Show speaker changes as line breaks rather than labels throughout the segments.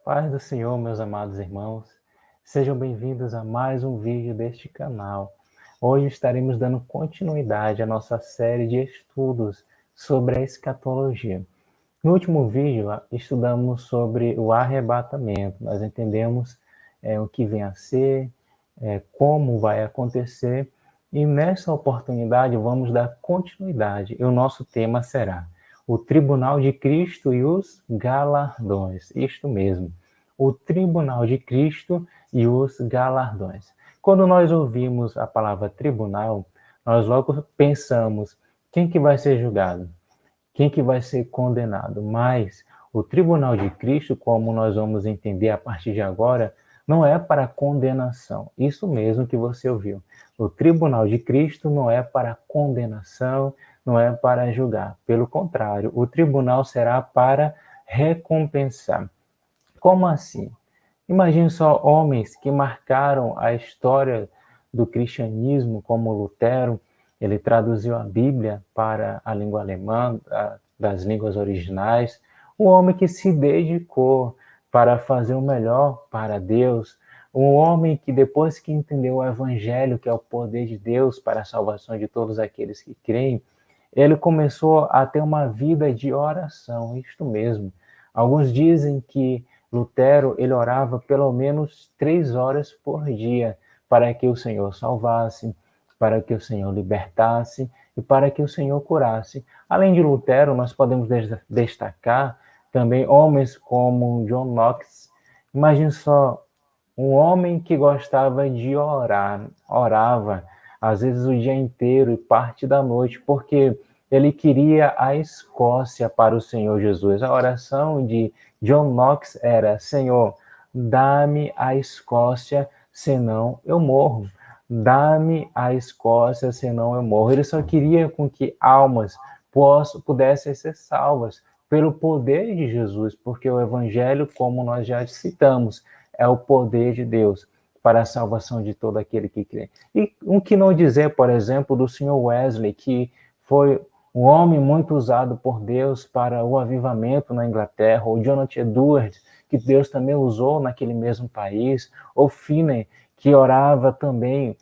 Paz do Senhor, meus amados irmãos. Sejam bem-vindos a mais um vídeo deste canal. Hoje estaremos dando continuidade à nossa série de estudos sobre a escatologia. No último vídeo, estudamos sobre o arrebatamento. Nós entendemos o que vem a ser, como vai acontecer, e nessa oportunidade vamos dar continuidade. E o nosso tema será o Tribunal de Cristo e os galardões. Isto mesmo, o Tribunal de Cristo e os galardões. Quando nós ouvimos a palavra tribunal, nós logo pensamos, quem que vai ser julgado? Quem que vai ser condenado? Mas o Tribunal de Cristo, como nós vamos entender a partir de agora, não é para condenação. Isso mesmo que você ouviu. O Tribunal de Cristo não é para condenação, não é para julgar. Pelo contrário, o tribunal será para recompensar. Como assim? Imagine só homens que marcaram a história do cristianismo, como Lutero. Ele traduziu a Bíblia para a língua alemã, das línguas originais. Um homem que se dedicou para fazer o melhor para Deus. Um homem que, depois que entendeu o Evangelho, que é o poder de Deus para a salvação de todos aqueles que creem, ele começou a ter uma vida de oração, isto mesmo. Alguns dizem que Lutero, ele orava pelo menos 3 horas por dia para que o Senhor salvasse, para que o Senhor libertasse e para que o Senhor curasse. Além de Lutero, nós podemos destacar também homens como John Knox. Imagine só, um homem que gostava de orar, orava às vezes o dia inteiro e parte da noite, porque ele queria a Escócia para o Senhor Jesus. A oração de John Knox era: Senhor, dá-me a Escócia, senão eu morro. Dá-me a Escócia, senão eu morro. Ele só queria com que almas pudessem ser salvas pelo poder de Jesus, porque o Evangelho, como nós já citamos, é o poder de Deus para a salvação de todo aquele que crê. E um que não dizer, por exemplo, do Sr. Wesley, que foi um homem muito usado por Deus para o avivamento na Inglaterra, ou Jonathan Edwards, que Deus também usou naquele mesmo país, ou Finney, que orava também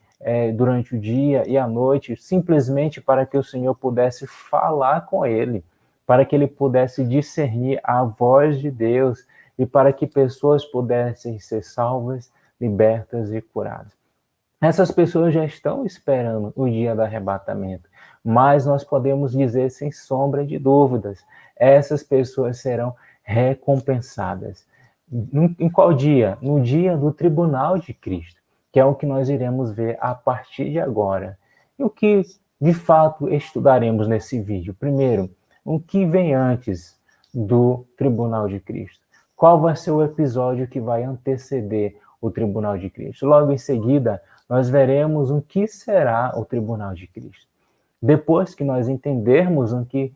durante o dia e a noite, simplesmente para que o Senhor pudesse falar com ele, para que ele pudesse discernir a voz de Deus e para que pessoas pudessem ser salvas, libertas e curadas. Essas pessoas já estão esperando o dia do arrebatamento, mas nós podemos dizer sem sombra de dúvidas, essas pessoas serão recompensadas. Em qual dia? No dia do tribunal de Cristo, que é o que nós iremos ver a partir de agora. E o que, de fato, estudaremos nesse vídeo? Primeiro, o que vem antes do tribunal de Cristo? Qual vai ser o episódio que vai anteceder o tribunal de Cristo? Logo em seguida, nós veremos o que será o tribunal de Cristo. Depois que nós entendermos o que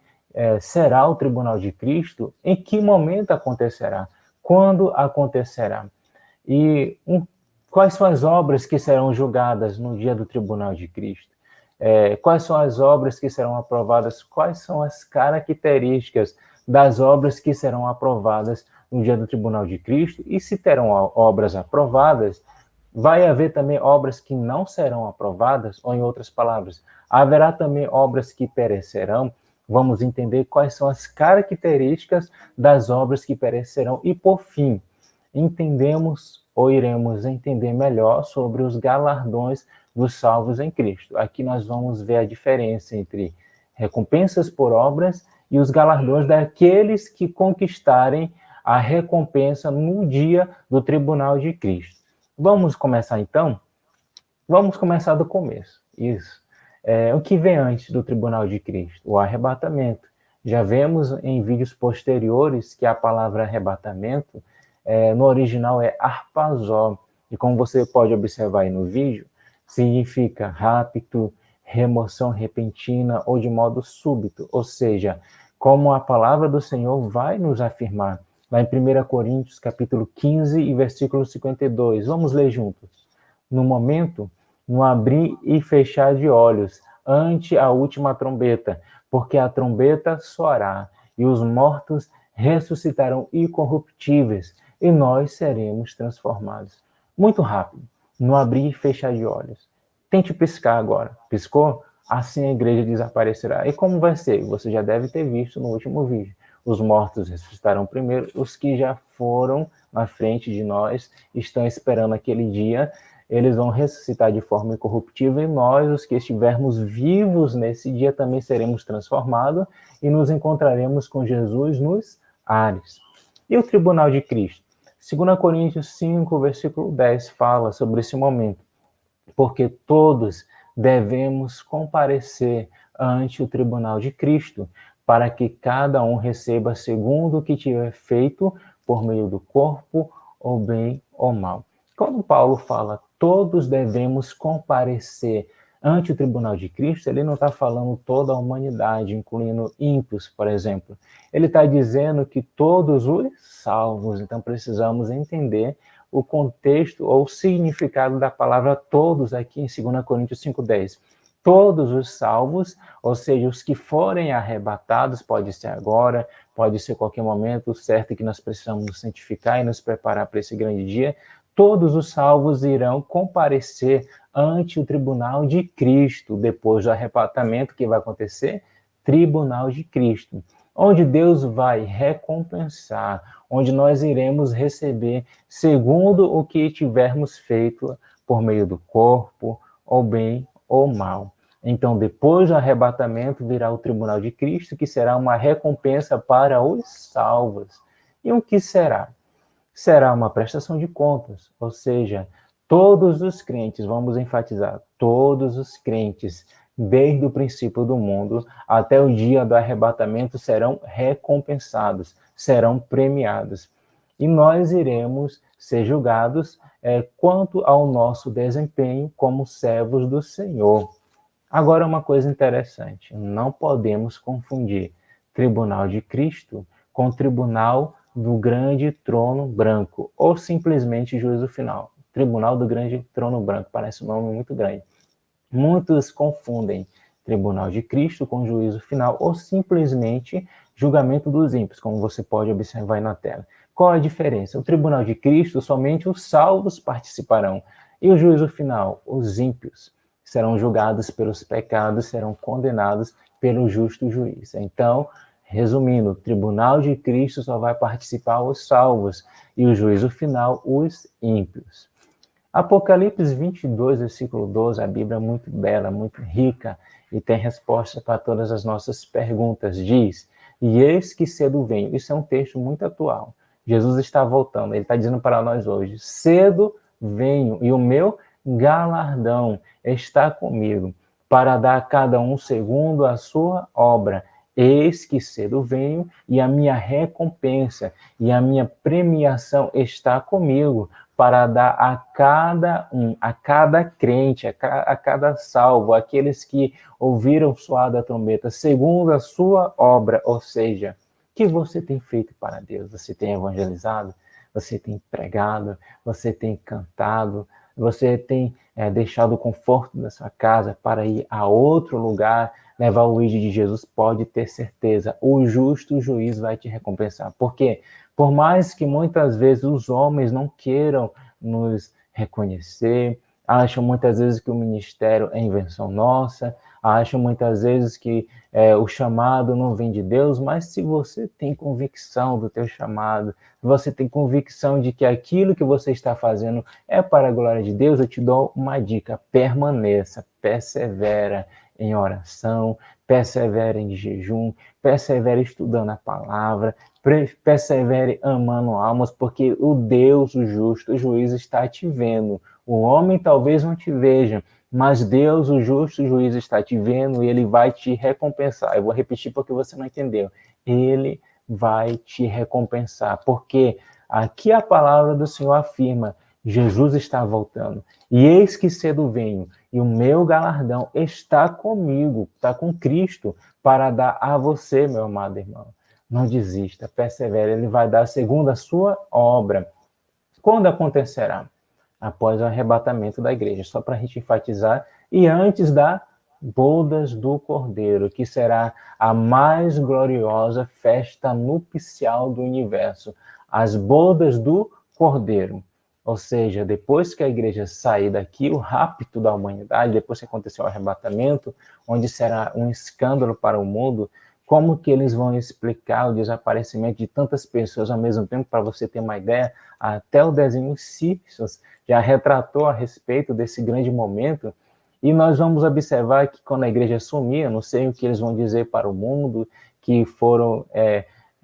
será o tribunal de Cristo, em que momento acontecerá, quando acontecerá, e quais são as obras que serão julgadas no dia do tribunal de Cristo, quais são as obras que serão aprovadas, quais são as características das obras que serão aprovadas no dia do tribunal de Cristo, e se terão obras aprovadas, vai haver também obras que não serão aprovadas, ou em outras palavras, haverá também obras que perecerão. Vamos entender quais são as características das obras que perecerão. E, por fim, entendemos ou iremos entender melhor sobre os galardões dos salvos em Cristo. Aqui nós vamos ver a diferença entre recompensas por obras e os galardões daqueles que conquistarem a recompensa no dia do tribunal de Cristo. Vamos começar então? Vamos começar do começo. Isso. O que vem antes do tribunal de Cristo? O arrebatamento. Já vemos em vídeos posteriores que a palavra arrebatamento, no original é arpazó. E como você pode observar aí no vídeo, significa rapto, remoção repentina ou de modo súbito. Ou seja, como a palavra do Senhor vai nos afirmar lá em 1 Coríntios, capítulo 15 e versículo 52. Vamos ler juntos. No momento, no abrir e fechar de olhos, ante a última trombeta, porque a trombeta soará, e os mortos ressuscitarão incorruptíveis, e nós seremos transformados. Muito rápido, no abrir e fechar de olhos. Tente piscar agora. Piscou? Assim a igreja desaparecerá. E como vai ser? Você já deve ter visto no último vídeo. Os mortos ressuscitarão primeiro, os que já foram na frente de nós estão esperando aquele dia, eles vão ressuscitar de forma incorruptível e nós, os que estivermos vivos nesse dia, também seremos transformados e nos encontraremos com Jesus nos ares. E o tribunal de Cristo? 2 Coríntios 5, versículo 10 fala sobre esse momento. Porque todos devemos comparecer ante o tribunal de Cristo, para que cada um receba segundo o que tiver feito por meio do corpo, ou bem ou mal. Quando Paulo fala todos devemos comparecer ante o tribunal de Cristo, ele não está falando toda a humanidade, incluindo ímpios, por exemplo. Ele está dizendo que todos os salvos, então precisamos entender o contexto ou o significado da palavra todos aqui em 2 Coríntios 5,10. Todos os salvos, ou seja, os que forem arrebatados, pode ser agora, pode ser qualquer momento, certo que nós precisamos nos santificar e nos preparar para esse grande dia, todos os salvos irão comparecer ante o tribunal de Cristo, depois do arrebatamento que vai acontecer, tribunal de Cristo, onde Deus vai recompensar, onde nós iremos receber segundo o que tivermos feito por meio do corpo, ou bem ou mal. Então, depois do arrebatamento, virá o tribunal de Cristo, que será uma recompensa para os salvos. E o que será? Será uma prestação de contas, ou seja, todos os crentes, vamos enfatizar, todos os crentes, desde o princípio do mundo até o dia do arrebatamento, serão recompensados, serão premiados. E nós iremos ser julgados quanto ao nosso desempenho como servos do Senhor. Agora, uma coisa interessante, não podemos confundir tribunal de Cristo com tribunal do grande trono branco, ou simplesmente juízo final. Tribunal do grande trono branco, parece um nome muito grande. Muitos confundem tribunal de Cristo com juízo final, ou simplesmente julgamento dos ímpios, como você pode observar aí na tela. Qual a diferença? O tribunal de Cristo, somente os salvos participarão. E o juízo final? Os ímpios serão julgados pelos pecados, serão condenados pelo justo juiz. Então, resumindo, o tribunal de Cristo só vai participar os salvos e o juízo final, os ímpios. Apocalipse 22, versículo 12, a Bíblia é muito bela, muito rica e tem resposta para todas as nossas perguntas. Diz, e eis que cedo venho. Isso é um texto muito atual. Jesus está voltando, ele está dizendo para nós hoje, cedo venho e o meu galardão está comigo para dar a cada um segundo a sua obra. Eis que cedo venho e a minha recompensa e a minha premiação está comigo para dar a cada um, a cada crente, a cada salvo, aqueles que ouviram soar da trombeta, segundo a sua obra, ou seja, o que você tem feito para Deus? Você tem evangelizado? Você tem pregado? Você tem cantado? Você tem deixado o conforto da sua casa para ir a outro lugar, levar o vídeo de Jesus? Pode ter certeza, o justo juiz vai te recompensar. Por quê? Por mais que muitas vezes os homens não queiram nos reconhecer, acham muitas vezes que o ministério é invenção nossa, acham muitas vezes que o chamado não vem de Deus, mas se você tem convicção do teu chamado, você tem convicção de que aquilo que você está fazendo é para a glória de Deus, eu te dou uma dica: permaneça, persevera em oração, persevere em jejum, persevere estudando a palavra, persevere amando almas, porque o Deus, o justo, o juiz está te vendo. O homem talvez não te veja, mas Deus, o justo juiz, está te vendo e ele vai te recompensar. Eu vou repetir porque você não entendeu. Ele vai te recompensar, porque aqui a palavra do Senhor afirma: Jesus está voltando. E eis que cedo venho, e o meu galardão está comigo, está com Cristo, para dar a você, meu amado irmão. Não desista, persevere, ele vai dar segundo a sua obra. Quando acontecerá? Após o arrebatamento da igreja, só para a gente enfatizar, e antes da bodas do Cordeiro, que será a mais gloriosa festa nupcial do universo. As bodas do Cordeiro. Ou seja, depois que a igreja sair daqui, o rapto da humanidade, depois que acontecer o arrebatamento, onde será um escândalo para o mundo, como que eles vão explicar o desaparecimento de tantas pessoas ao mesmo tempo? Para você ter uma ideia, até o desenho Simpsons já retratou a respeito desse grande momento, e nós vamos observar que quando a igreja sumir, eu não sei o que eles vão dizer para o mundo, que foram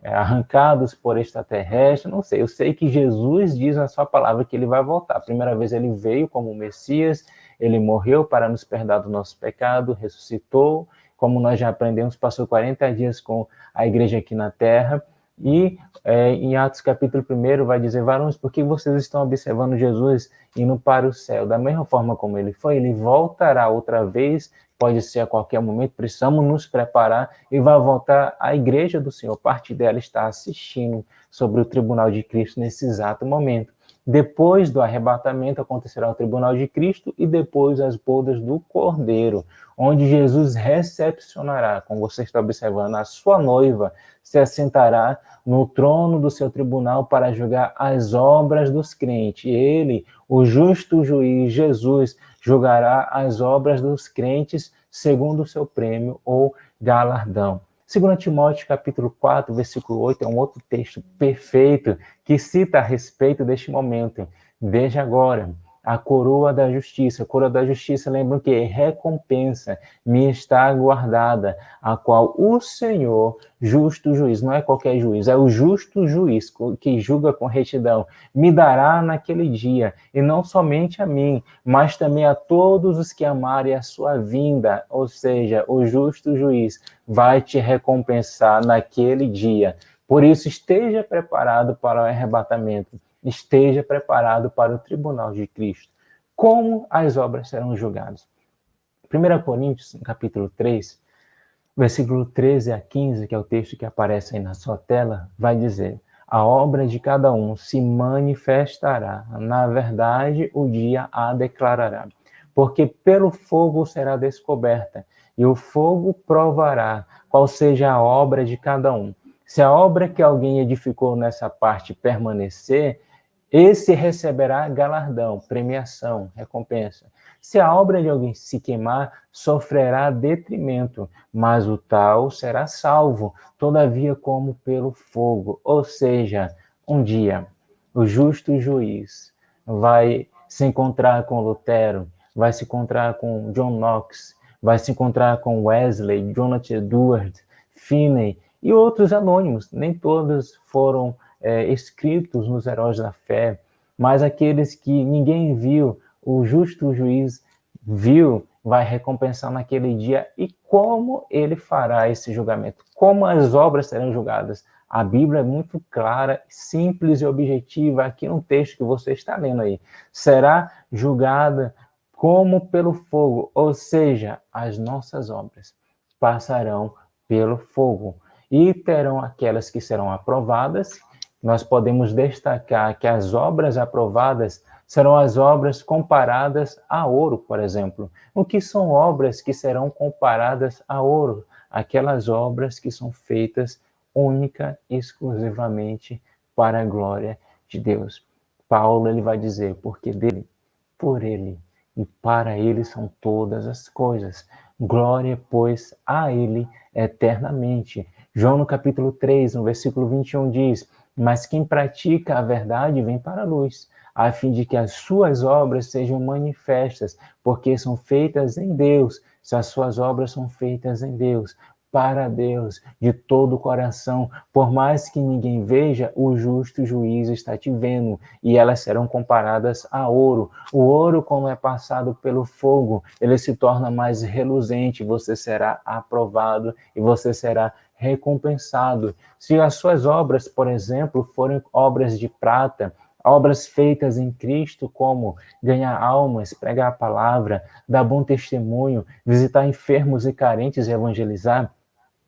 arrancados por extraterrestres, não sei. Eu sei que Jesus diz na sua palavra que ele vai voltar. A primeira vez ele veio como Messias, ele morreu para nos perdoar do nosso pecado, ressuscitou, como nós já aprendemos, passou 40 dias com a igreja aqui na terra, e em Atos capítulo 1 vai dizer: varões, por que vocês estão observando Jesus indo para o céu? Da mesma forma como ele foi, ele voltará outra vez, pode ser a qualquer momento, precisamos nos preparar, e vai voltar à igreja do Senhor. Parte dela está assistindo sobre o tribunal de Cristo nesse exato momento. Depois do arrebatamento acontecerá o tribunal de Cristo e depois as bodas do Cordeiro, onde Jesus recepcionará, como você está observando, a sua noiva se assentará no trono do seu tribunal para julgar as obras dos crentes. Ele, o justo juiz Jesus, julgará as obras dos crentes segundo o seu prêmio ou galardão. 2 Timóteo capítulo 4, versículo 8, é um outro texto perfeito que cita a respeito deste momento. Desde agora, a coroa da justiça. A coroa da justiça, lembram que recompensa me está guardada, a qual o Senhor, justo juiz, não é qualquer juiz, é o justo juiz que julga com retidão, me dará naquele dia, e não somente a mim, mas também a todos os que amarem a sua vinda. Ou seja, o justo juiz vai te recompensar naquele dia. Por isso, esteja preparado para o arrebatamento. Esteja preparado para o tribunal de Cristo. Como as obras serão julgadas? 1 Coríntios, capítulo 3, versículo 13 a 15, que é o texto que aparece aí na sua tela, vai dizer: a obra de cada um se manifestará, na verdade o dia a declarará, porque pelo fogo será descoberta, e o fogo provará qual seja a obra de cada um. Se a obra que alguém edificou nessa parte permanecer, esse receberá galardão, premiação, recompensa. Se a obra de alguém se queimar, sofrerá detrimento, mas o tal será salvo, todavia como pelo fogo. Ou seja, um dia, o justo juiz vai se encontrar com Lutero, vai se encontrar com John Knox, vai se encontrar com Wesley, Jonathan Edwards, Finney e outros anônimos. Nem todos foram escritos nos Heróis da Fé, mas aqueles que ninguém viu, o justo juiz viu, vai recompensar naquele dia. E como ele fará esse julgamento? Como as obras serão julgadas? A Bíblia é muito clara, simples e objetiva, aqui no texto que você está lendo aí. Será julgada como pelo fogo, ou seja, as nossas obras passarão pelo fogo. E terão aquelas que serão aprovadas. Nós podemos destacar que as obras aprovadas serão as obras comparadas a ouro, por exemplo. O que são obras que serão comparadas a ouro? Aquelas obras que são feitas única e exclusivamente para a glória de Deus. Paulo ele vai dizer: porque dele, por ele e para ele são todas as coisas. Glória, pois, a ele eternamente. João, no capítulo 3, no versículo 21, diz: mas quem pratica a verdade vem para a luz, a fim de que as suas obras sejam manifestas, porque são feitas em Deus. Se as suas obras são feitas em Deus, para Deus, de todo o coração, por mais que ninguém veja, o justo juiz está te vendo, e elas serão comparadas a ouro. O ouro, como é passado pelo fogo, ele se torna mais reluzente, você será aprovado e você será recompensado. Se as suas obras, por exemplo, forem obras de prata, obras feitas em Cristo, como ganhar almas, pregar a palavra, dar bom testemunho, visitar enfermos e carentes e evangelizar,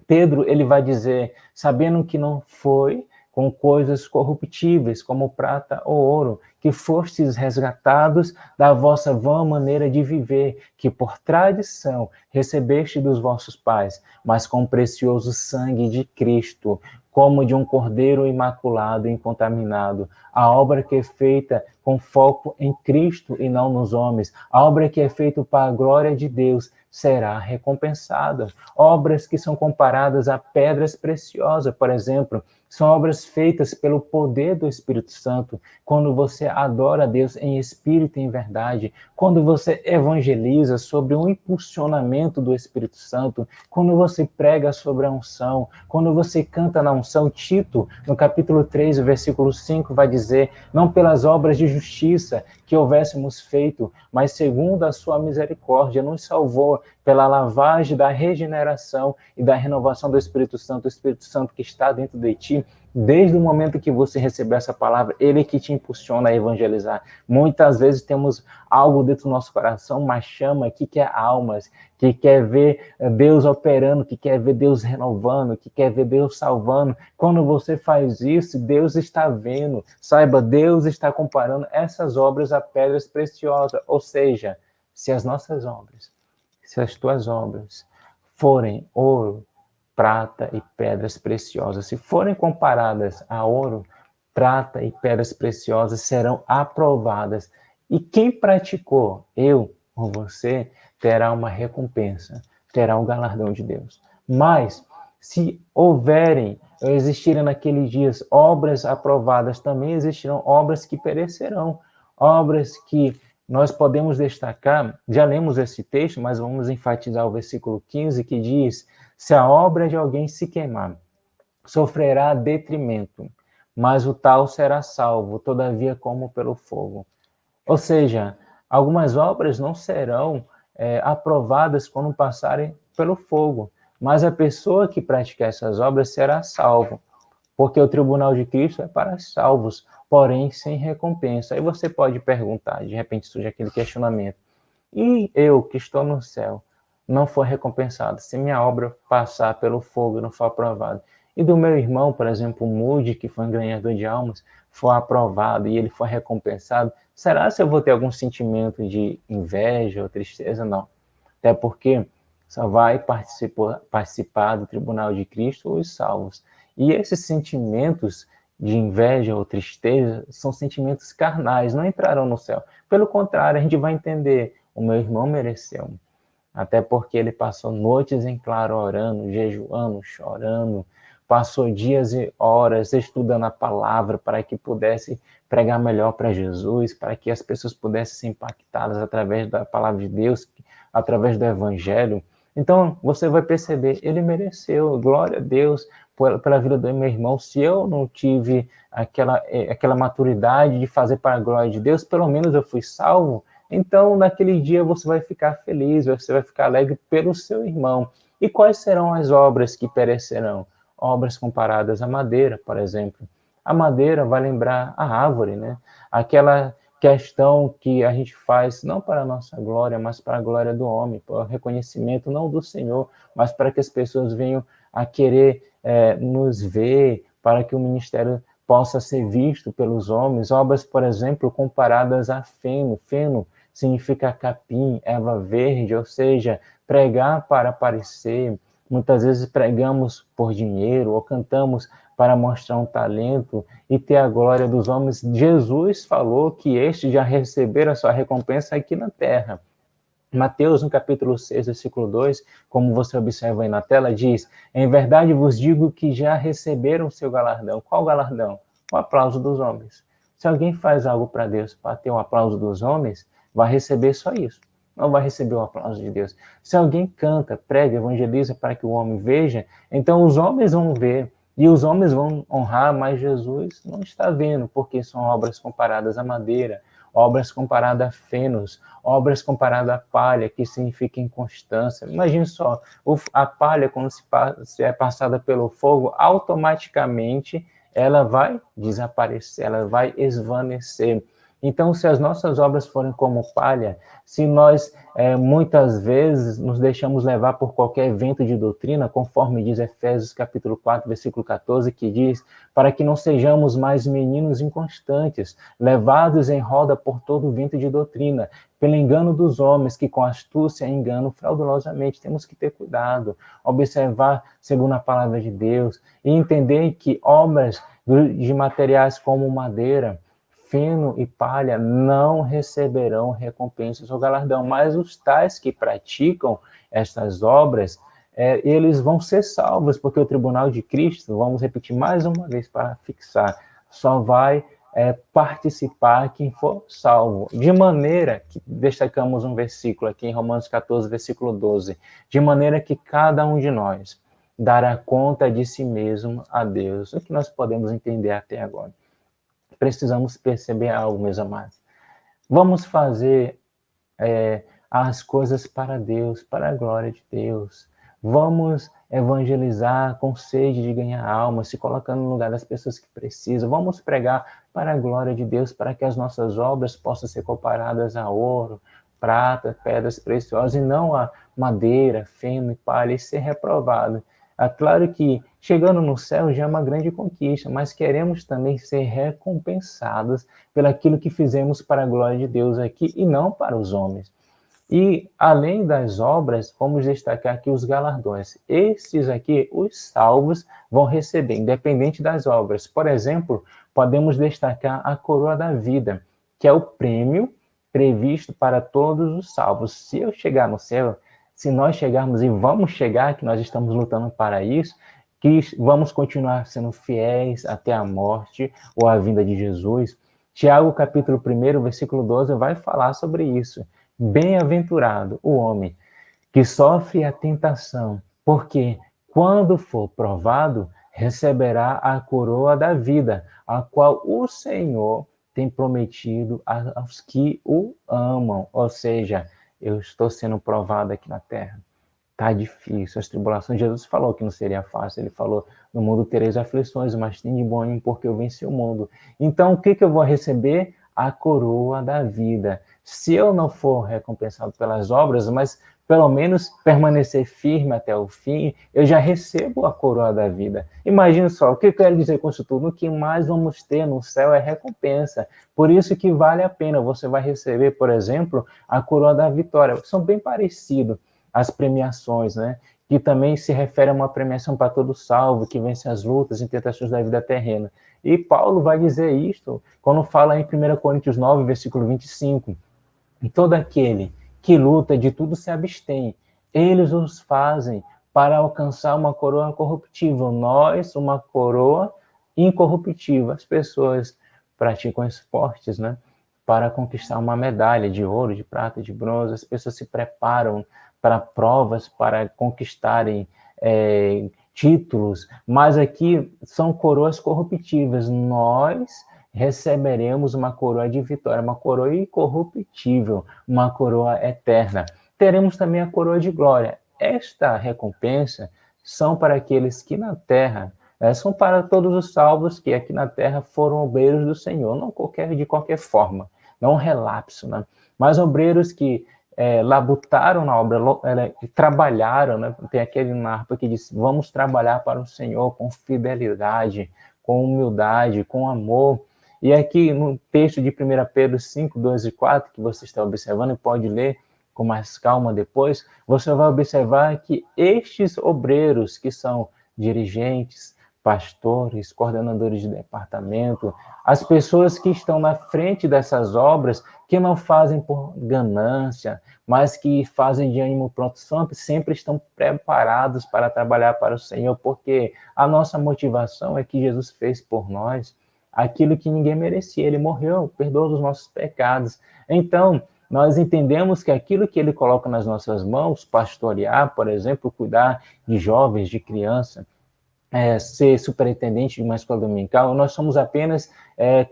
Pedro ele vai dizer: sabendo que não foi com coisas corruptíveis, como prata ou ouro, que fostes resgatados da vossa vã maneira de viver, que por tradição recebeste dos vossos pais, mas com o precioso sangue de Cristo, como de um cordeiro imaculado e incontaminado. A obra que é feita com foco em Cristo e não nos homens, a obra que é feita para a glória de Deus, será recompensada. Obras que são comparadas a pedras preciosas, por exemplo, são obras feitas pelo poder do Espírito Santo. Quando você adora a Deus em espírito e em verdade, quando você evangeliza sobre o impulsionamento do Espírito Santo, quando você prega sobre a unção, quando você canta na unção. Tito, no capítulo 3, versículo 5, vai dizer: não pelas obras de justiça que houvéssemos feito, mas segundo a sua misericórdia, nos salvou pela lavagem da regeneração e da renovação do Espírito Santo, o Espírito Santo que está dentro de ti. Desde o momento que você recebeu essa palavra, ele que te impulsiona a evangelizar. Muitas vezes temos algo dentro do nosso coração, uma chama que quer almas, que quer ver Deus operando, que quer ver Deus renovando, que quer ver Deus salvando. Quando você faz isso, Deus está vendo. Saiba, Deus está comparando essas obras a pedras preciosas. Ou seja, se as nossas obras, se as tuas obras forem ouro, prata e pedras preciosas, se forem comparadas a ouro, prata e pedras preciosas, serão aprovadas. E quem praticou, eu ou você, terá uma recompensa, terá um galardão de Deus. Mas, se houverem, existirem naqueles dias obras aprovadas, também existirão obras que perecerão, obras que nós podemos destacar. Já lemos esse texto, mas vamos enfatizar o versículo 15, que diz: se a obra de alguém se queimar, sofrerá detrimento, mas o tal será salvo, todavia como pelo fogo. Ou seja, algumas obras não serão aprovadas quando passarem pelo fogo, mas a pessoa que praticar essas obras será salvo, porque o tribunal de Cristo é para salvos, porém sem recompensa. Aí você pode perguntar, de repente surge aquele questionamento: e eu que estou no céu, não for recompensado, se minha obra passar pelo fogo e não for aprovada? E do meu irmão, por exemplo, o Moody, que foi um ganhador de almas, for aprovado e ele for recompensado, será se eu vou ter algum sentimento de inveja ou tristeza? Não. Até porque só vai participar do tribunal de Cristo os salvos. E esses sentimentos de inveja ou tristeza são sentimentos carnais, não entrarão no céu. Pelo contrário, a gente vai entender: o meu irmão mereceu. Até porque ele passou noites em claro orando, jejuando, chorando, passou dias e horas estudando a palavra para que pudesse pregar melhor para Jesus, para que as pessoas pudessem ser impactadas através da palavra de Deus, através do evangelho. Então, você vai perceber, ele mereceu. Glória a Deus pela vida do meu irmão. Se eu não tive aquela maturidade de fazer para a glória de Deus, pelo menos eu fui salvo. Então, naquele dia, você vai ficar feliz, você vai ficar alegre pelo seu irmão. E quais serão as obras que perecerão? Obras comparadas à madeira, por exemplo. A madeira vai lembrar a árvore, né? Aquela questão que a gente faz não para a nossa glória, mas para a glória do homem, para o reconhecimento não do Senhor, mas para que as pessoas venham a querer nos ver, para que o ministério possa ser visto pelos homens. Obras, por exemplo, comparadas a feno. Feno significa capim, erva verde, ou seja, pregar para aparecer. Muitas vezes pregamos por dinheiro ou cantamos para mostrar um talento e ter a glória dos homens. Jesus falou que estes já receberam a sua recompensa aqui na terra. Mateus, no capítulo 6, versículo 2, como você observa aí na tela, diz: em verdade vos digo que já receberam o seu galardão. Qual galardão? O aplauso dos homens. Se alguém faz algo para Deus para ter o aplauso dos homens, vai receber só isso. Não vai receber o aplauso de Deus. Se alguém canta, prega, evangeliza para que o homem veja, então os homens vão ver e os homens vão honrar, mas Jesus não está vendo, porque são obras comparadas à madeira, obras comparadas a fenos, obras comparadas à palha, que significa inconstância. Imagine só, a palha, quando se é passada pelo fogo, automaticamente ela vai desaparecer, ela vai esvanecer. Então, se as nossas obras forem como palha, se nós muitas vezes nos deixamos levar por qualquer vento de doutrina, conforme diz Efésios capítulo 4, versículo 14, que diz, para que não sejamos mais meninos inconstantes, levados em roda por todo o vento de doutrina, pelo engano dos homens, que com astúcia enganam fraudulosamente. Temos que ter cuidado, observar segundo a palavra de Deus, e entender que obras de materiais como madeira, feno e palha não receberão recompensas ou galardão, mas os tais que praticam estas obras, eles vão ser salvos, porque o tribunal de Cristo, vamos repetir mais uma vez para fixar, só vai participar quem for salvo. De maneira que, destacamos um versículo aqui em Romanos 14, versículo 12, de maneira que cada um de nós dará conta de si mesmo a Deus. O que nós podemos entender até agora? Precisamos perceber algo, meus amados. Vamos fazer as coisas para Deus, para a glória de Deus. Vamos evangelizar com sede de ganhar almas, se colocando no lugar das pessoas que precisam. Vamos pregar para a glória de Deus, para que as nossas obras possam ser comparadas a ouro, prata, pedras preciosas, e não a madeira, feno e palha, e ser reprovado. É claro que chegando no céu já é uma grande conquista, mas queremos também ser recompensados pelo aquilo que fizemos para a glória de Deus aqui e não para os homens. E, além das obras, vamos destacar aqui os galardões. Esses aqui, os salvos, vão receber, independente das obras. Por exemplo, podemos destacar a coroa da vida, que é o prêmio previsto para todos os salvos. Se eu chegar no céu, se nós chegarmos e vamos chegar, que nós estamos lutando para isso, que vamos continuar sendo fiéis até a morte ou a vinda de Jesus. Tiago, capítulo 1, versículo 12, vai falar sobre isso. Bem-aventurado o homem que sofre a tentação, porque quando for provado, receberá a coroa da vida, a qual o Senhor tem prometido aos que o amam. Ou seja, eu estou sendo provado aqui na terra. Tá difícil, as tribulações. Jesus falou que não seria fácil. Ele falou, no mundo tereis aflições, mas tem de bom ânimo porque eu venci o mundo. Então, o que eu vou receber? A coroa da vida. Se eu não for recompensado pelas obras, mas pelo menos permanecer firme até o fim, eu já recebo a coroa da vida. Imagina só, o que eu quero dizer com isso tudo? O que mais vamos ter no céu é recompensa. Por isso que vale a pena. Você vai receber, por exemplo, a coroa da vitória. São bem parecidos as premiações, né? Que também se refere a uma premiação para todo salvo, que vence as lutas e tentações da vida terrena. E Paulo vai dizer isto quando fala em 1 Coríntios 9, versículo 25. E todo aquele que luta de tudo se abstém. Eles os fazem para alcançar uma coroa corruptível. Nós, uma coroa incorruptível. As pessoas praticam esportes, né? Para conquistar uma medalha de ouro, de prata, de bronze. As pessoas se preparam para provas, para conquistarem títulos, mas aqui são coroas corruptíveis. Nós receberemos uma coroa de vitória, uma coroa incorruptível, uma coroa eterna. Teremos também a coroa de glória. Esta recompensa são para aqueles que na terra, são para todos os salvos que aqui na terra foram obreiros do Senhor, não de qualquer forma, não um relapso, né? Mas obreiros que labutaram na obra, trabalharam, né? Tem aquele na harpa que diz, vamos trabalhar para o Senhor com fidelidade, com humildade, com amor. E aqui no texto de 1 Pedro 5, 2 e 4, que você está observando e pode ler com mais calma depois, você vai observar que estes obreiros, que são dirigentes, pastores, coordenadores de departamento, as pessoas que estão na frente dessas obras, que não fazem por ganância, mas que fazem de ânimo pronto, sempre estão preparados para trabalhar para o Senhor, porque a nossa motivação é que Jesus fez por nós aquilo que ninguém merecia. Ele morreu, perdoou os nossos pecados. Então, nós entendemos que aquilo que ele coloca nas nossas mãos, pastorear, por exemplo, cuidar de jovens, de criança, ser superintendente de uma escola dominical, nós somos apenas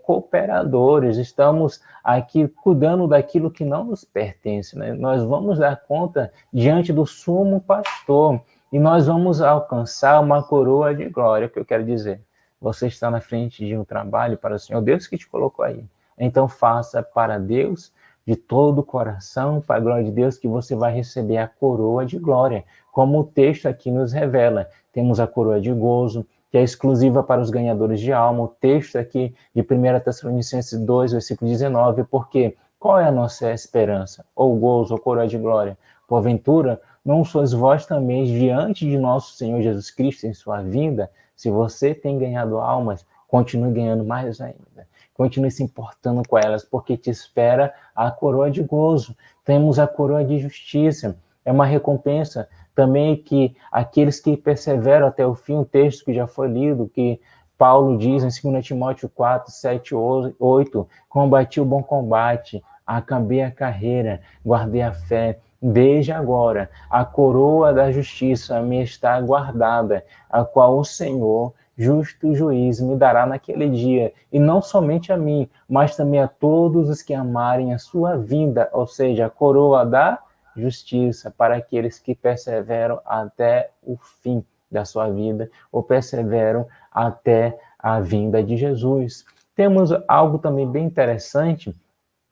cooperadores, estamos aqui cuidando daquilo que não nos pertence, né? Nós vamos dar conta diante do sumo pastor e nós vamos alcançar uma coroa de glória, que eu quero dizer. Você está na frente de um trabalho para o Senhor, Deus que te colocou aí. Então faça para Deus de todo o coração, para a glória de Deus, que você vai receber a coroa de glória, como o texto aqui nos revela. Temos a coroa de gozo, que é exclusiva para os ganhadores de alma. O texto aqui de 1 Tessalonicenses 2, versículo 19, porque qual é a nossa esperança? Ou gozo, ou coroa de glória? Porventura, não sois vós também diante de nosso Senhor Jesus Cristo em sua vinda? Se você tem ganhado almas, continue ganhando mais ainda. Continue se importando com elas, porque te espera a coroa de gozo. Temos a coroa de justiça. É uma recompensa também que aqueles que perseveram até o fim, o texto que já foi lido, que Paulo diz em 2 Timóteo 4, 7, 8, combati o bom combate, acabei a carreira, guardei a fé. Desde agora, a coroa da justiça me está guardada, a qual o Senhor, justo juiz, me dará naquele dia, e não somente a mim, mas também a todos os que amarem a sua vinda, ou seja, a coroa da justiça para aqueles que perseveram até o fim da sua vida, ou perseveram até a vinda de Jesus. Temos algo também bem interessante,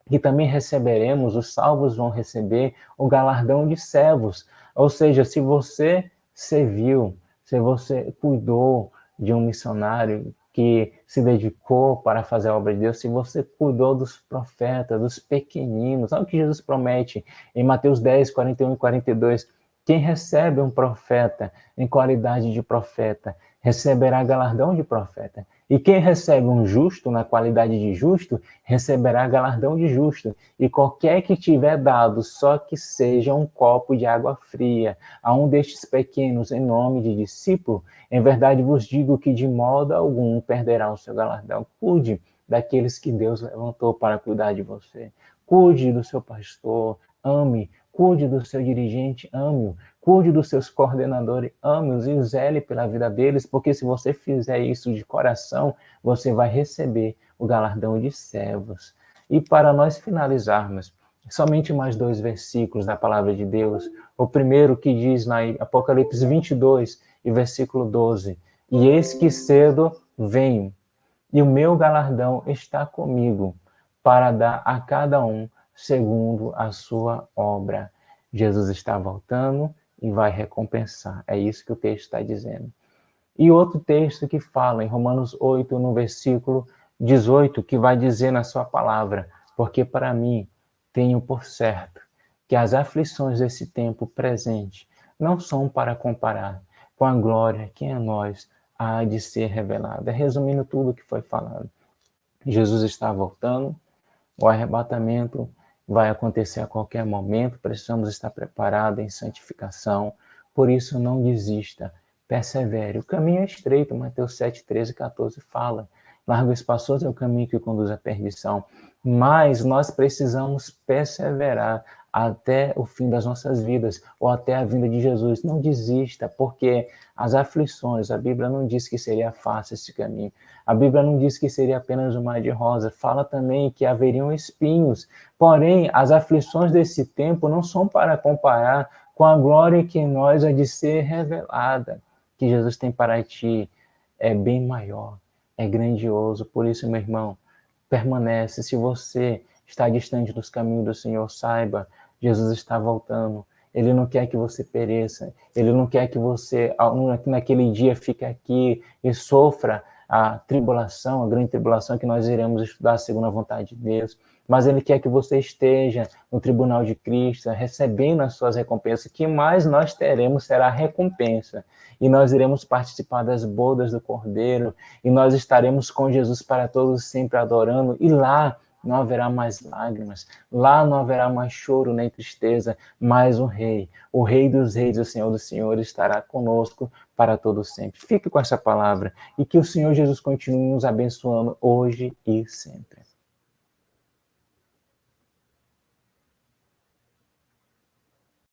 que também receberemos, os salvos vão receber o galardão de servos. Ou seja, se você serviu, se você cuidou de um missionário que se dedicou para fazer a obra de Deus, se você cuidou dos profetas, dos pequeninos, olha o que Jesus promete em Mateus 10, 41 e 42, quem recebe um profeta em qualidade de profeta, receberá galardão de profeta. E quem recebe um justo na qualidade de justo, receberá galardão de justo. E qualquer que tiver dado, só que seja um copo de água fria, a um destes pequenos em nome de discípulo, em verdade vos digo que de modo algum perderá o seu galardão. Cuide daqueles que Deus levantou para cuidar de você. Cuide do seu pastor, ame. Cuide do seu dirigente, ame-o. Cuide dos seus coordenadores, ame-os e zele pela vida deles, porque se você fizer isso de coração, você vai receber o galardão de servos. E para nós finalizarmos, somente mais 2 versículos da palavra de Deus. O primeiro que diz na Apocalipse 22, e versículo 12, e eis que cedo venho, e o meu galardão está comigo, para dar a cada um segundo a sua obra. Jesus está voltando e vai recompensar. É isso que o texto está dizendo. E outro texto que fala em Romanos 8, no versículo 18, que vai dizer na sua palavra, porque para mim tenho por certo que as aflições desse tempo presente não são para comparar com a glória que em nós há de ser revelada. Resumindo tudo o que foi falado, Jesus está voltando, o arrebatamento vai acontecer a qualquer momento, precisamos estar preparados em santificação, por isso não desista, persevere. O caminho é estreito, Mateus 7, 13 e 14 fala, largo e espaçoso é o caminho que conduz à perdição, mas nós precisamos perseverar até o fim das nossas vidas, ou até a vinda de Jesus. Não desista, porque as aflições, a Bíblia não diz que seria fácil esse caminho. A Bíblia não diz que seria apenas um mar de rosa. Fala também que haveriam espinhos. Porém, as aflições desse tempo não são para comparar com a glória que em nós há de ser revelada. Que Jesus tem para ti é bem maior, é grandioso. Por isso, meu irmão, permanece. Se você está distante dos caminhos do Senhor, saiba, Jesus está voltando. Ele não quer que você pereça. Ele não quer que você, naquele dia, fique aqui e sofra a tribulação, a grande tribulação que nós iremos estudar segundo a vontade de Deus. Mas Ele quer que você esteja no tribunal de Cristo, recebendo as suas recompensas. O que mais nós teremos será a recompensa. E nós iremos participar das bodas do Cordeiro. E nós estaremos com Jesus para todos sempre adorando. E lá não haverá mais lágrimas, lá não haverá mais choro nem tristeza, mas o Rei dos Reis, o Senhor dos Senhores, estará conosco para todo sempre. Fique com essa palavra e que o Senhor Jesus continue nos abençoando hoje e sempre.